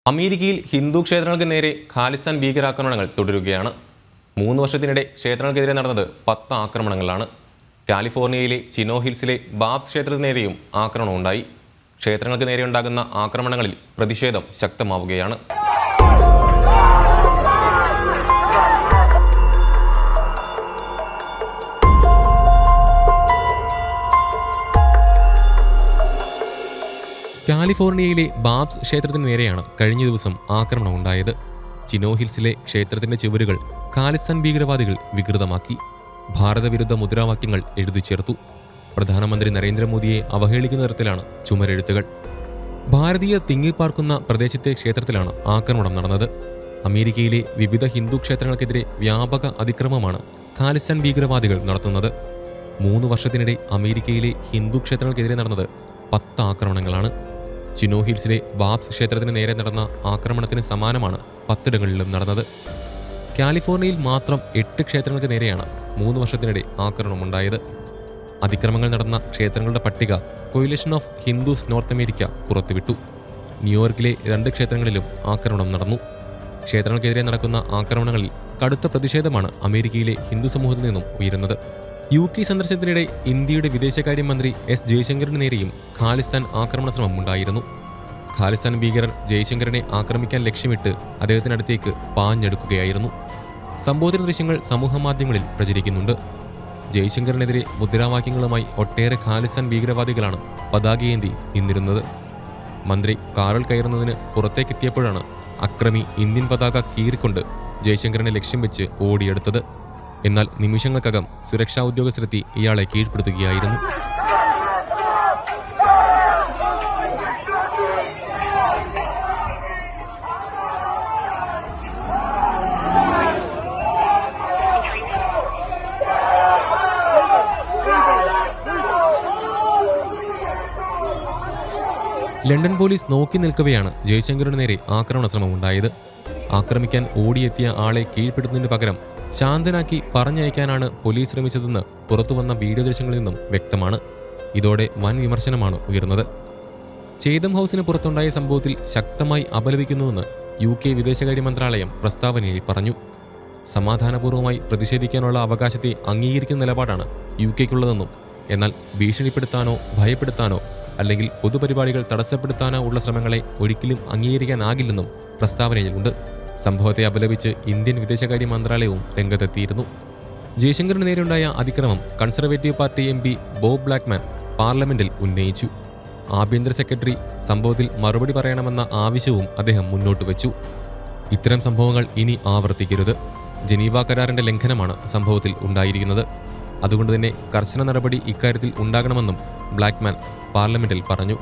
അമേരിക്കയിൽ ഹിന്ദു ക്ഷേത്രങ്ങൾക്ക് നേരെ ഖാലിസ്ഥാൻ ഭീകരാക്രമണങ്ങൾ തുടരുകയാണ്. 3 വർഷത്തിനിടെ ക്ഷേത്രങ്ങൾക്കെതിരെ നടന്നത് 10 ആക്രമണങ്ങളാണ്. കാലിഫോർണിയയിലെ ചിനോ ഹിൽസിലെ ബാബ്സ് ക്ഷേത്രത്തിന് നേരെയും ആക്രമണമുണ്ടായി. ക്ഷേത്രങ്ങൾക്ക് നേരെയുണ്ടാകുന്ന ആക്രമണങ്ങളിൽ പ്രതിഷേധം ശക്തമാവുകയാണ്. കാലിഫോർണിയയിലെ ബാബ്സ് ക്ഷേത്രത്തിന് നേരെയാണ് കഴിഞ്ഞ ദിവസം ആക്രമണം ഉണ്ടായത്. ചിനോ ഹിൽസിലെ ക്ഷേത്രത്തിന്റെ ചുവരുകൾ ഖാലിസ്ഥാൻ ഭീകരവാദികൾ വികൃതമാക്കി. ഭാരതവിരുദ്ധ മുദ്രാവാക്യങ്ങൾ എഴുതി ചേർത്തു. പ്രധാനമന്ത്രി നരേന്ദ്രമോദിയെ അവഹേളിക്കുന്ന തരത്തിലാണ് ചുമരെഴുത്തുകൾ. ഭാരതീയർ തിങ്ങിപ്പാർക്കുന്ന പ്രദേശത്തെ ക്ഷേത്രത്തിലാണ് ആക്രമണം നടന്നത്. അമേരിക്കയിലെ വിവിധ ഹിന്ദു ക്ഷേത്രങ്ങൾക്കെതിരെ വ്യാപക അതിക്രമമാണ് ഖാലിസ്ഥാൻ ഭീകരവാദികൾ നടത്തുന്നത്. 3 വർഷത്തിനിടെ അമേരിക്കയിലെ ഹിന്ദു ക്ഷേത്രങ്ങൾക്കെതിരെ നടന്നത് 10 ആക്രമണങ്ങളാണ്. ചിനോ ഹിൽസിലെ ബാബ്സ് ക്ഷേത്രത്തിന് നേരെ നടന്ന ആക്രമണത്തിന് സമാനമാണ് 10 ഇടങ്ങളിലും നടന്നത്. കാലിഫോർണിയയിൽ മാത്രം 8 ക്ഷേത്രങ്ങൾക്ക് നേരെയാണ് 3 വർഷത്തിനിടെ ആക്രമണമുണ്ടായത്. അതിക്രമങ്ങൾ നടന്ന ക്ഷേത്രങ്ങളുടെ പട്ടിക coalition of Hindus north America പുറത്തുവിട്ടു. ന്യൂയോർക്കിലെ 2 ക്ഷേത്രങ്ങളിലും ആക്രമണം നടന്നു. ക്ഷേത്രങ്ങൾക്കെതിരെ നടക്കുന്ന ആക്രമണങ്ങളിൽ കടുത്ത പ്രതിഷേധമാണ് അമേരിക്കയിലെ ഹിന്ദു സമൂഹത്തിൽ നിന്നും ഉയരുന്നത്. UK സന്ദർശനത്തിനിടെ ഇന്ത്യയുടെ വിദേശകാര്യമന്ത്രി S ജയശങ്കറിന് നേരെയും ഖാലിസ്ഥാൻ ആക്രമണ ശ്രമം ഉണ്ടായിരുന്നു. ഖാലിസ്ഥാൻ ഭീകരർ ജയശങ്കറിനെ ആക്രമിക്കാൻ ലക്ഷ്യമിട്ട് അദ്ദേഹത്തിനടുത്തേക്ക് പാഞ്ഞെടുക്കുകയായിരുന്നു. സംഭവത്തിന്റെ ദൃശ്യങ്ങൾ സമൂഹമാധ്യമങ്ങളിൽ പ്രചരിക്കുന്നുണ്ട്. ജയശങ്കറിനെതിരെ മുദ്രാവാക്യങ്ങളുമായി ഒട്ടേറെ ഖാലിസ്ഥാൻ ഭീകരവാദികളാണ് പതാകയേന്തി നിന്നിരുന്നത്. മന്ത്രി കാറിൽ കയറുന്നതിന് പുറത്തേക്കെത്തിയപ്പോഴാണ് അക്രമി ഇന്ത്യൻ പതാക കീറിക്കൊണ്ട് ജയശങ്കറിനെ ലക്ഷ്യം വെച്ച് ഓടിയെടുത്തത്. എന്നാൽ നിമിഷങ്ങൾക്കകം സുരക്ഷാ ഉദ്യോഗസ്ഥരെത്തി ഇയാളെ കീഴ്പ്പെടുത്തുകയായിരുന്നു. ലണ്ടൻ പോലീസ് നോക്കി നിൽക്കവെയാണ് ജയശങ്കറിന് നേരെ ആക്രമണ ശ്രമം ഉണ്ടായത്. ആക്രമിക്കാൻ ഓടിയെത്തിയ ആളെ കീഴ്പ്പെടുത്തുന്നതിന് പകരം ശാന്തനാക്കി പറഞ്ഞയക്കാനാണ് പോലീസ് ശ്രമിച്ചതെന്ന് പുറത്തുവന്ന വീഡിയോ ദൃശ്യങ്ങളിൽ നിന്നും വ്യക്തമാണ്. ഇതോടെ വൻ വിമർശനമാണ് ഉയർന്നത്. ചേതം ഹൗസിന് പുറത്തുണ്ടായ സംഭവത്തിൽ ശക്തമായി അപലപിക്കുന്നുവെന്ന് UK വിദേശകാര്യ മന്ത്രാലയം പ്രസ്താവനയിൽ പറഞ്ഞു. സമാധാനപൂർവ്വമായി പ്രതിഷേധിക്കാനുള്ള അവകാശത്തെ അംഗീകരിക്കുന്ന നിലപാടാണ് UKയ്ക്കുള്ളതെന്നും എന്നാൽ ഭീഷണിപ്പെടുത്താനോ ഭയപ്പെടുത്താനോ അല്ലെങ്കിൽ പൊതുപരിപാടികൾ തടസ്സപ്പെടുത്താനോ ഉള്ള ശ്രമങ്ങളെ ഒരിക്കലും അംഗീകരിക്കാനാകില്ലെന്നും പ്രസ്താവനയിലുണ്ട്. സംഭവത്തെ അപലപിച്ച് ഇന്ത്യൻ വിദേശകാര്യ മന്ത്രാലയവും രംഗത്തെത്തിയിരുന്നു. ജയശങ്കറിന് നേരെയുണ്ടായ അതിക്രമം conservative party MP Bob Blackman പാർലമെന്റിൽ ഉന്നയിച്ചു. ആഭ്യന്തര സെക്രട്ടറി സംഭവത്തിൽ മറുപടി പറയണമെന്ന ആവശ്യവും അദ്ദേഹം മുന്നോട്ട് വെച്ചു. ഇത്തരം സംഭവങ്ങൾ ഇനി ആവർത്തിക്കരുത്. ജനീവ കരാറിന്റെ ലംഘനമാണ് സംഭവത്തിൽ ഉണ്ടായിരിക്കുന്നത്. അതുകൊണ്ട് തന്നെ കർശന നടപടി ഇക്കാര്യത്തിൽ ഉണ്ടാകണമെന്നും ബ്ലാക്ക്മാൻ പാർലമെന്റിൽ പറഞ്ഞു.